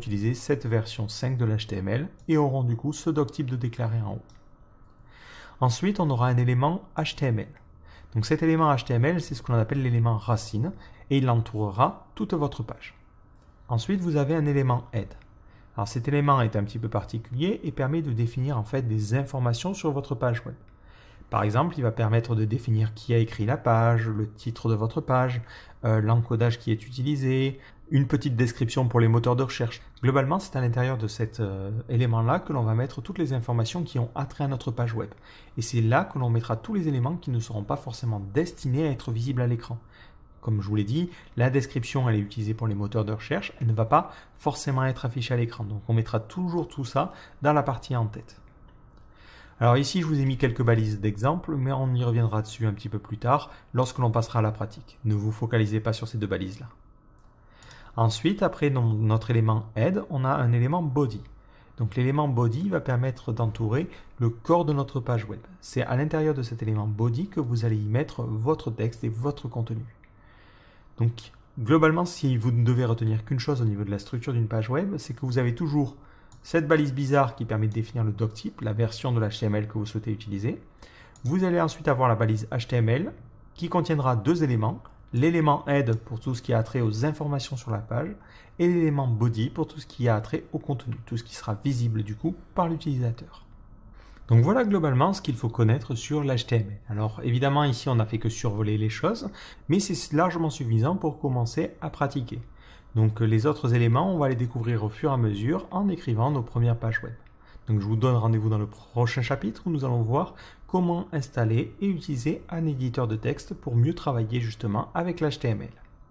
utiliser cette version 5 de l'HTML et auront du coup ce doctype de déclaré en haut. Ensuite, on aura un élément HTML. Donc cet élément HTML, c'est ce qu'on appelle l'élément racine et il entourera toute votre page. Ensuite, vous avez un élément head. Alors cet élément est un petit peu particulier et permet de définir en fait des informations sur votre page web. Par exemple, il va permettre de définir qui a écrit la page, le titre de votre page, l'encodage qui est utilisé, une petite description pour les moteurs de recherche. Globalement, c'est à l'intérieur de cet élément-là que l'on va mettre toutes les informations qui ont attrait à notre page web. Et c'est là que l'on mettra tous les éléments qui ne seront pas forcément destinés à être visibles à l'écran. Comme je vous l'ai dit, la description elle est utilisée pour les moteurs de recherche, elle ne va pas forcément être affichée à l'écran. Donc on mettra toujours tout ça dans la partie en tête. Alors ici, je vous ai mis quelques balises d'exemple, mais on y reviendra dessus un petit peu plus tard lorsque l'on passera à la pratique. Ne vous focalisez pas sur ces deux balises-là. Ensuite, après notre élément head, on a un élément body. Donc l'élément body va permettre d'entourer le corps de notre page web. C'est à l'intérieur de cet élément body que vous allez y mettre votre texte et votre contenu. Donc globalement, si vous ne devez retenir qu'une chose au niveau de la structure d'une page web, c'est que vous avez toujours cette balise bizarre qui permet de définir le doctype, la version de l'HTML que vous souhaitez utiliser. Vous allez ensuite avoir la balise HTML qui contiendra deux éléments, l'élément head pour tout ce qui a trait aux informations sur la page et l'élément body pour tout ce qui a trait au contenu, tout ce qui sera visible du coup par l'utilisateur. Donc voilà globalement ce qu'il faut connaître sur l'HTML. Alors évidemment ici on n'a fait que survoler les choses, mais c'est largement suffisant pour commencer à pratiquer. Donc les autres éléments, on va les découvrir au fur et à mesure en écrivant nos premières pages web. Donc je vous donne rendez-vous dans le prochain chapitre où nous allons voir comment installer et utiliser un éditeur de texte pour mieux travailler justement avec l'HTML.